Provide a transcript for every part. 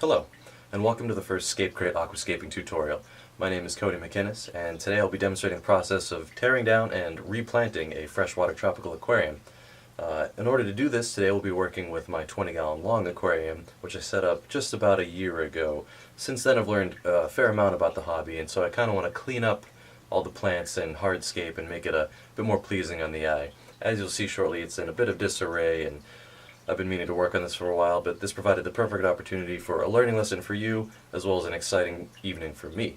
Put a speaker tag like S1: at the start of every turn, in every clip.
S1: Hello, and welcome to the first ScapeCrate aquascaping tutorial. My name is Cody McInnes, and today I'll be demonstrating the process of tearing down and replanting a freshwater tropical aquarium. In order to do this, today we'll be working with my 20-gallon long aquarium, which I set up just about a year ago. Since then I've learned a fair amount about the hobby, and so I kind of want to clean up all the plants and hardscape and make it a bit more pleasing on the eye. As you'll see shortly, it's in a bit of disarray, and I've been meaning to work on this for a while, but this provided the perfect opportunity for a learning lesson for you, as well as an exciting evening for me.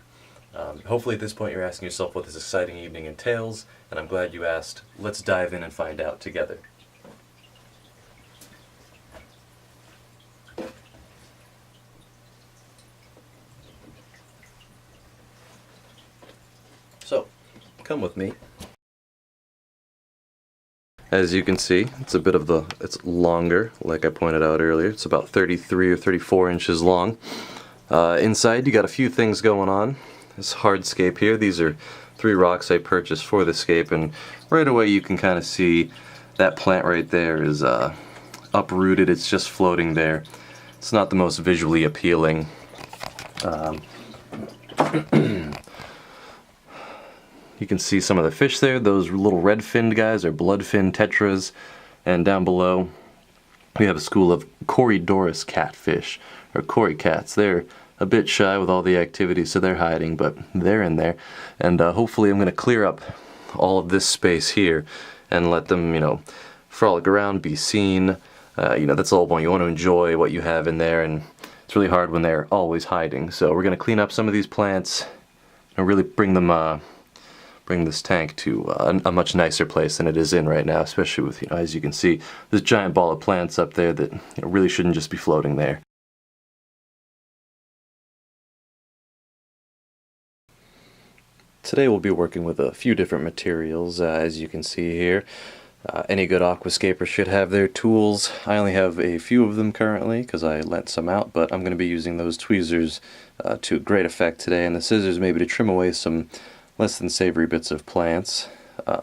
S1: Hopefully at this point you're asking yourself what this exciting evening entails, and I'm glad you asked. Let's dive in and find out together. So, come with me. As you can see, it's longer, like I pointed out earlier. It's about 33 or 34 inches long. Inside you got a few things going on. This hardscape here, these are 3 rocks I purchased for the scape, and right away you can kind of see that plant right there is uprooted. It's just floating there. It's not the most visually appealing. You can see some of the fish there. Those little red-finned guys are blood-finned tetras. And down below, we have a school of Corydoras catfish, or cory cats. They're a bit shy with all the activity, so they're hiding, but they're in there. And hopefully I'm going to clear up all of this space here and let them, frolic around, be seen. That's the whole point. You want to enjoy what you have in there, and it's really hard when they're always hiding. So we're going to clean up some of these plants and really bring this tank to a much nicer place than it is in right now, especially with, as you can see, this giant ball of plants up there that really shouldn't just be floating there. Today we'll be working with a few different materials, as you can see here. Any good aquascaper should have their tools. I only have a few of them currently because I lent some out, but I'm going to be using those tweezers to great effect today, and the scissors maybe to trim away some less than savory bits of plants.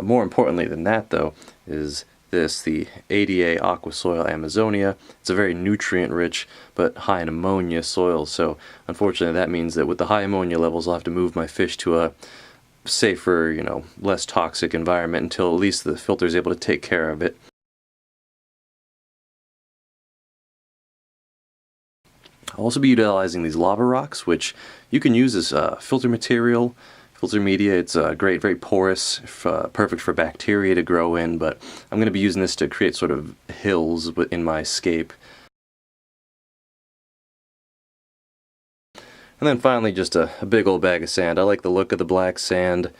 S1: More importantly than that, though, is the ADA Aquasoil Amazonia. It's a very nutrient-rich but high in ammonia soil, so unfortunately that means that with the high ammonia levels I'll have to move my fish to a safer, less toxic environment until at least the filter is able to take care of it. I'll also be utilizing these lava rocks, which you can use as filter material, filter media. It's great, very porous, perfect for bacteria to grow in, but I'm going to be using this to create sort of hills in my scape. And then finally, just a big old bag of sand. I like the look of the black sand.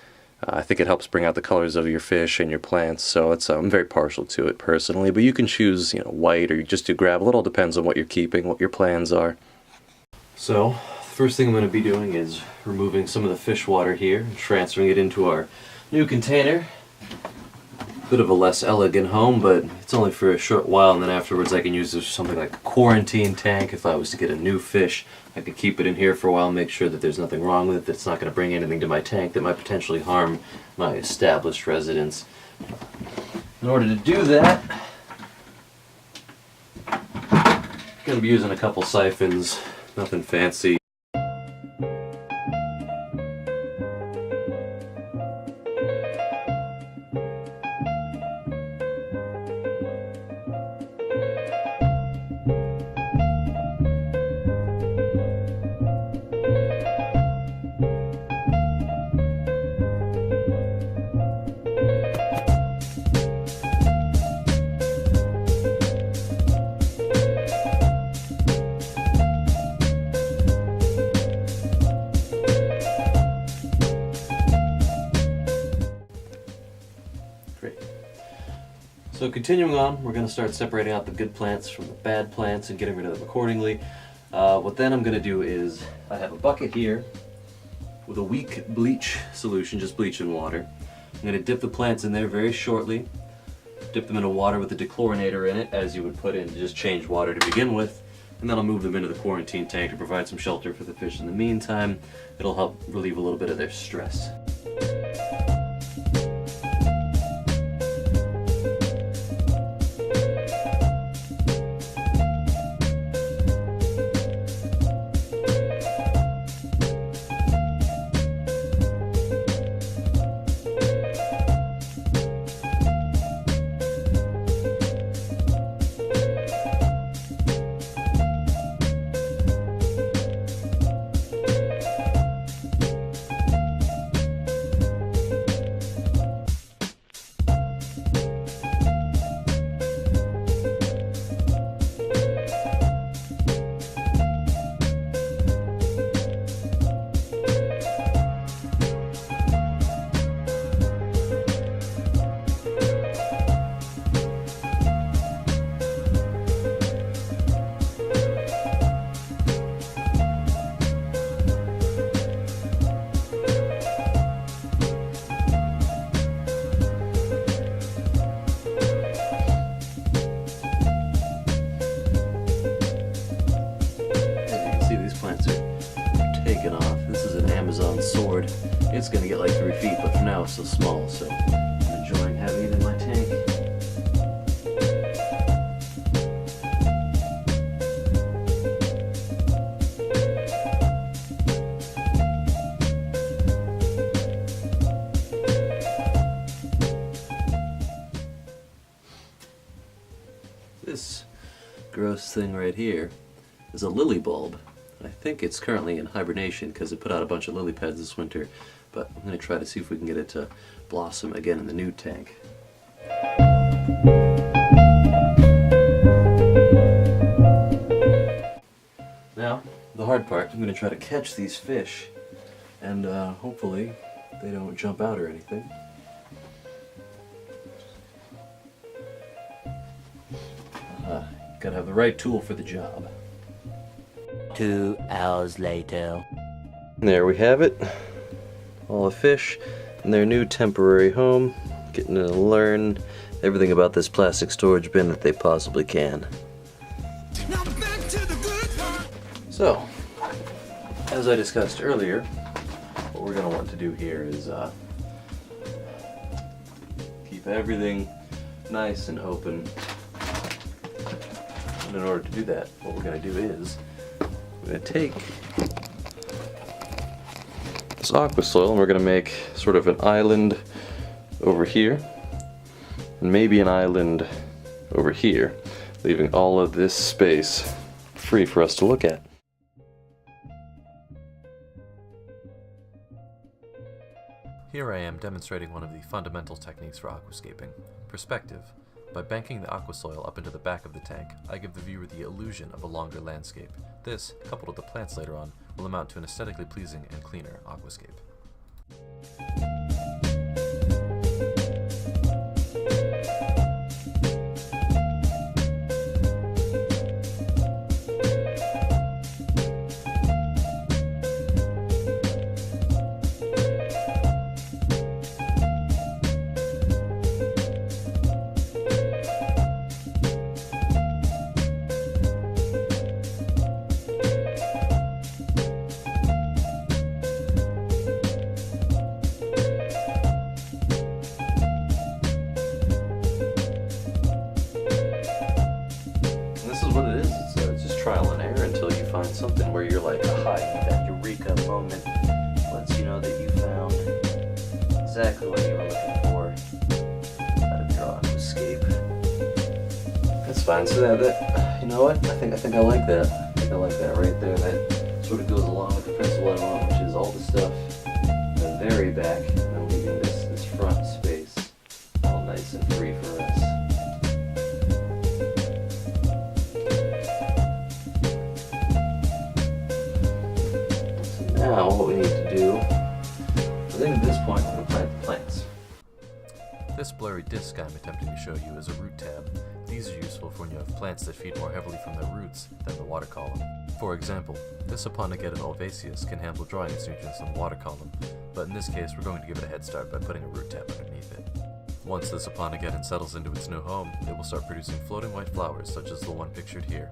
S1: I think it helps bring out the colors of your fish and your plants, so I'm very partial to it personally, but you can choose white or just to grab. It all depends on what you're keeping, what your plans are. So the first thing I'm going to be doing is removing some of the fish water here and transferring it into our new container. Bit of a less elegant home, but it's only for a short while, and then afterwards I can use this for something like a quarantine tank. If I was to get a new fish, I could keep it in here for a while, make sure that there's nothing wrong with it, that it's not going to bring anything to my tank that might potentially harm my established residents. In order to do that, I'm going to be using a couple siphons, nothing fancy. So continuing on, we're going to start separating out the good plants from the bad plants and getting rid of them accordingly. What then I'm going to do is, I have a bucket here with a weak bleach solution, just bleach and water. I'm going to dip the plants in there very shortly, dip them into water with a dechlorinator in it, as you would put in to just change water to begin with, and then I'll move them into the quarantine tank to provide some shelter for the fish in the meantime. It'll help relieve a little bit of their stress. plants are taking off. This is an Amazon sword. It's gonna get like 3 feet, but for now it's still small, so I'm enjoying having it in my tank. This gross thing right here is a lily bulb. I think it's currently in hibernation because it put out a bunch of lily pads this winter, but I'm going to try to see if we can get it to blossom again in the new tank. Now, the hard part, I'm going to try to catch these fish, and hopefully they don't jump out or anything. Gotta have the right tool for the job.
S2: 2 hours later.
S1: There we have it. All the fish in their new temporary home, getting to learn everything about this plastic storage bin that they possibly can. Now back to the good part. So, as I discussed earlier, what we're going to want to do here is keep everything nice and open. And in order to do that, what we're going to do is we're going to take this aqua soil and we're going to make sort of an island over here and maybe an island over here, leaving all of this space free for us to look at. Here I am demonstrating one of the fundamental techniques for aquascaping, perspective. By banking the aqua soil up into the back of the tank, I give the viewer the illusion of a longer landscape. This, coupled with the plants later on, will amount to an aesthetically pleasing and cleaner aquascape. What it is, it's just trial and error until you find something where you're like, aha, that eureka moment lets you know that you found exactly what you were looking for out of your aquascape. That's fine. So that you know what? I think I like that. I think I like that right there. That sort of goes along with the principle I want, which is all the stuff in the very back, and then leaving this front space all nice and free for us. Now what we need to do, I think at this point we're going to plant the plants. This blurry disc I'm attempting to show you is a root tab. These are useful for when you have plants that feed more heavily from their roots than the water column. For example, this Aponogeton alvaceus can handle drawing its nutrients in the water column, but in this case we're going to give it a head start by putting a root tab underneath it. Once this Aponogeton settles into its new home, it will start producing floating white flowers such as the one pictured here.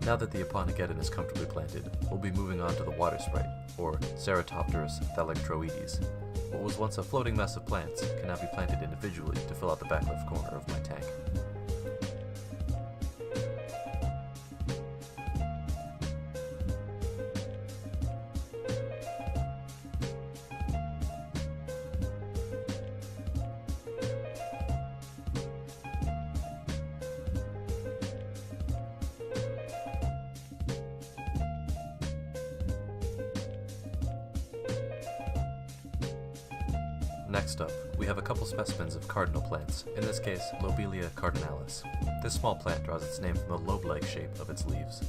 S1: Now that the Aponogeton is comfortably planted, we'll be moving on to the water sprite, or Ceratopterus thalectroides. What was once a floating mess of plants can now be planted individually to fill out the back left corner of my tank. Next up, we have a couple specimens of cardinal plants, in this case, Lobelia cardinalis. This small plant draws its name from the lobe-like shape of its leaves.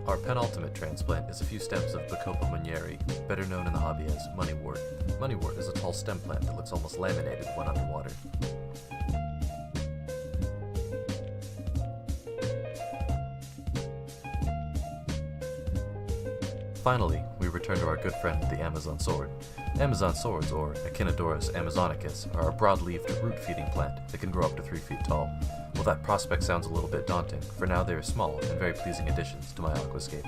S1: Our penultimate transplant is a few stems of Bacopa munieri, better known in the hobby as moneywort. Moneywort is a tall stem plant that looks almost laminated when underwater. Finally, we return to our good friend the Amazon sword. Amazon swords, or Echinodorus amazonicus, are a broad-leaved root-feeding plant that can grow up to 3 feet tall. Well, that prospect sounds a little bit daunting. For now, they are small and very pleasing additions to my aquascape.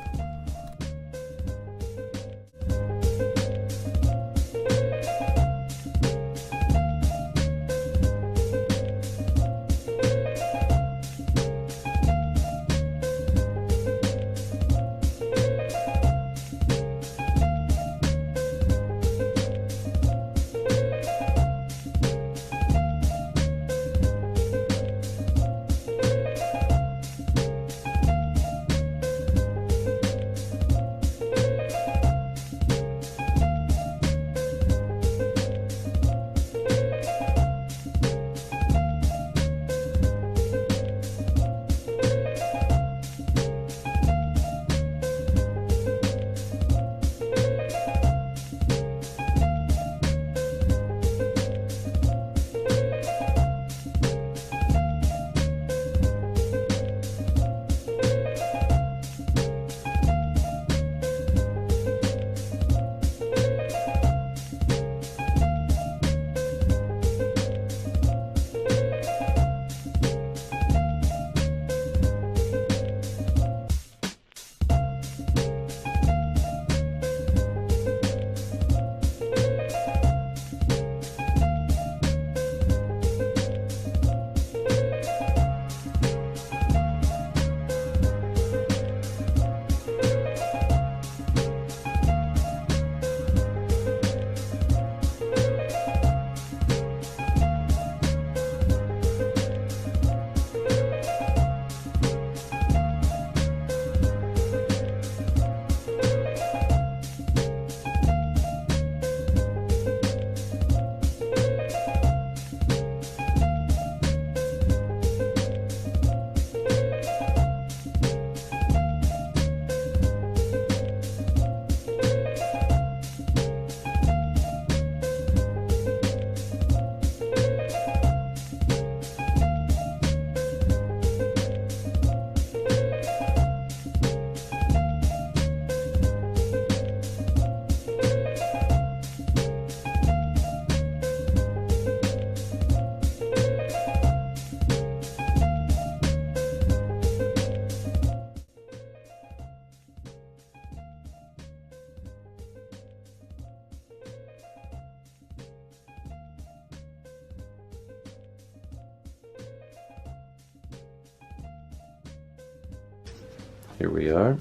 S1: Here we are.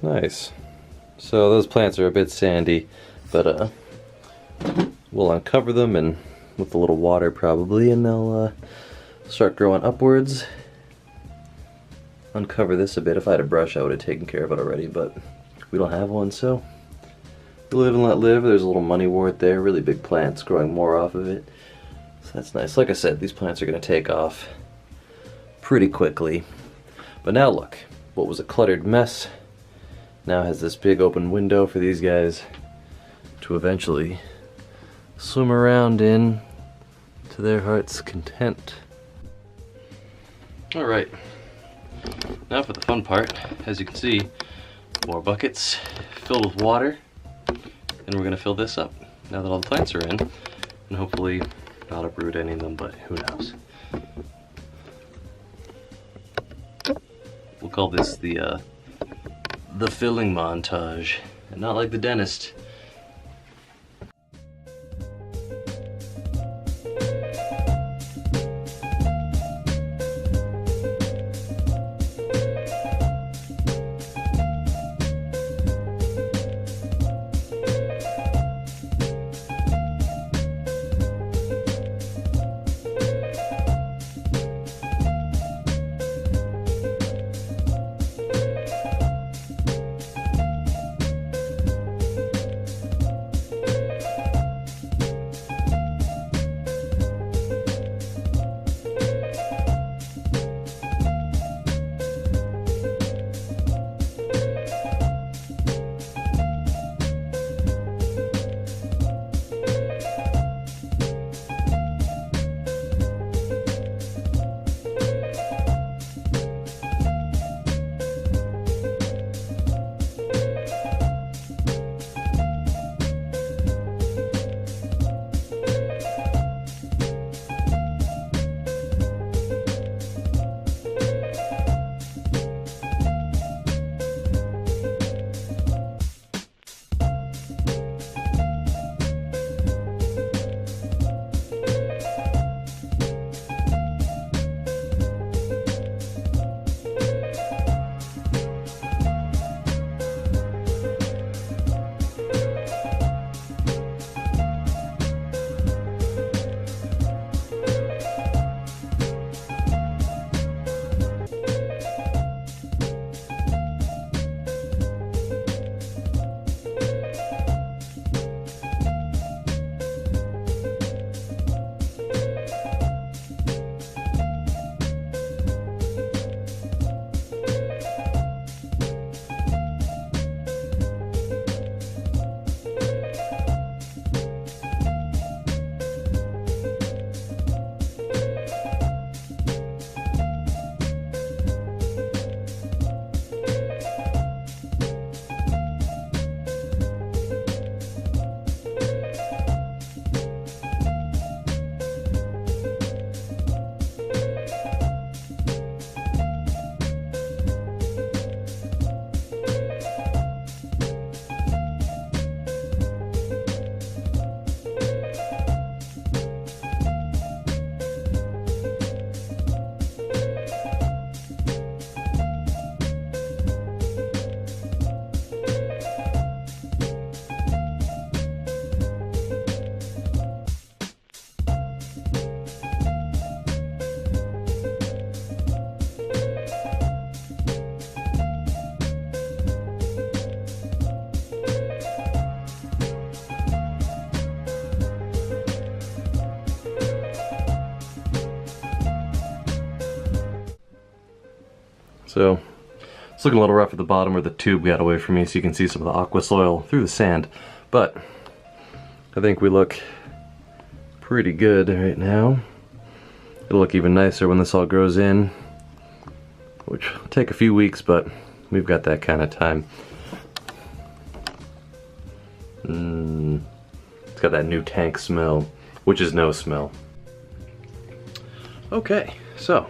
S1: Nice. So those plants are a bit sandy, but we'll uncover them and with a little water probably, and they'll start growing upwards. Uncover this a bit. If I had a brush, I would have taken care of it already, but we don't have one, so live and let live. There's a little moneywort there, really big plants growing more off of it. So that's nice. Like I said, these plants are going to take off pretty quickly. But now look, what was a cluttered mess now has this big open window for these guys to eventually swim around in to their heart's content. Alright, now for the fun part. As you can see, more buckets filled with water, and we're going to fill this up now that all the plants are in, and hopefully not uproot any of them, but who knows. We'll call this the filling montage, and not like the dentist. So it's looking a little rough at the bottom where the tube got away from me, so you can see some of the aqua soil through the sand. But I think we look pretty good right now. It'll look even nicer when this all grows in, which will take a few weeks, but we've got that kind of time. It's got that new tank smell, which is no smell. Okay, so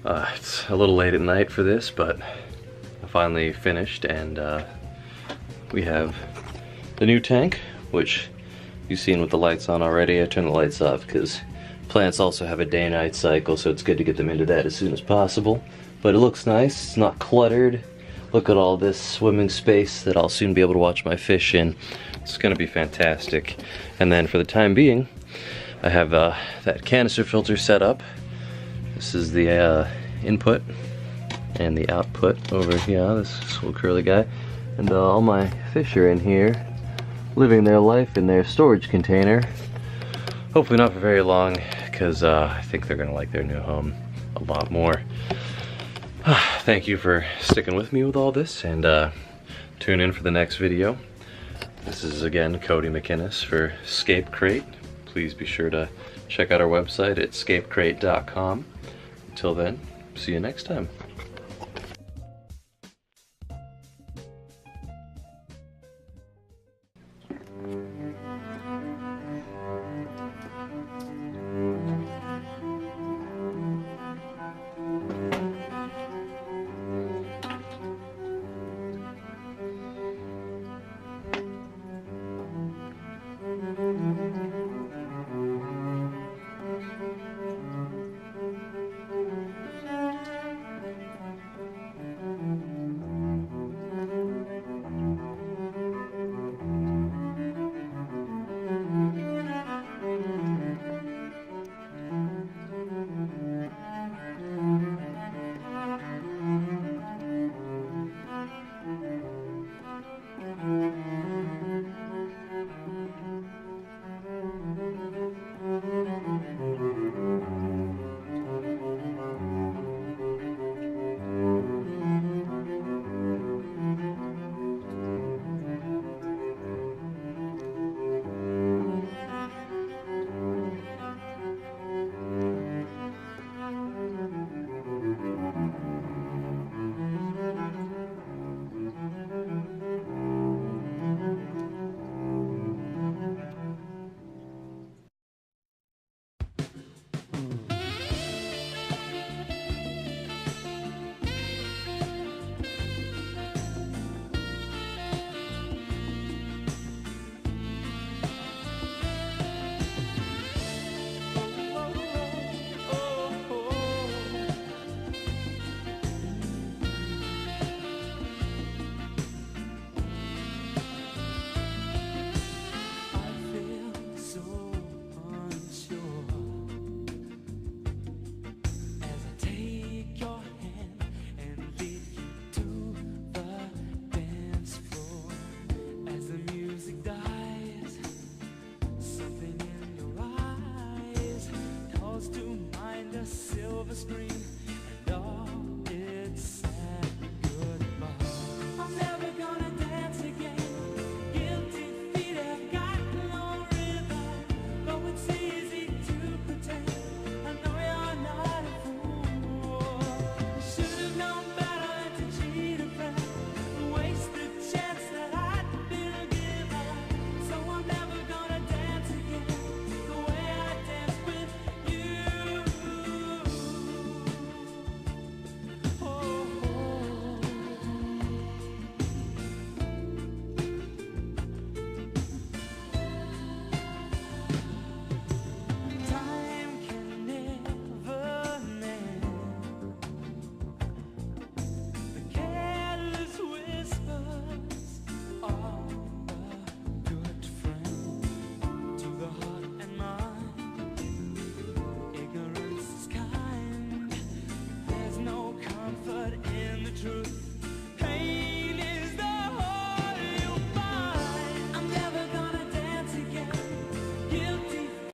S1: it's a little late at night for this, but I finally finished, and we have the new tank, which you've seen with the lights on already. I turned the lights off because plants also have a day-night cycle, so it's good to get them into that as soon as possible. But it looks nice, it's not cluttered. Look at all this swimming space that I'll soon be able to watch my fish in. It's gonna be fantastic. And then for the time being, I have that canister filter set up. This is the input and the output over here, this little curly guy. And all my fish are in here, living their life in their storage container. Hopefully not for very long, because I think they're gonna like their new home a lot more. Thank you for sticking with me with all this, and tune in for the next video. This is again Cody McInnes for Scape Crate. Please be sure to check out our website at scapecrate.com. Until then, See you next time.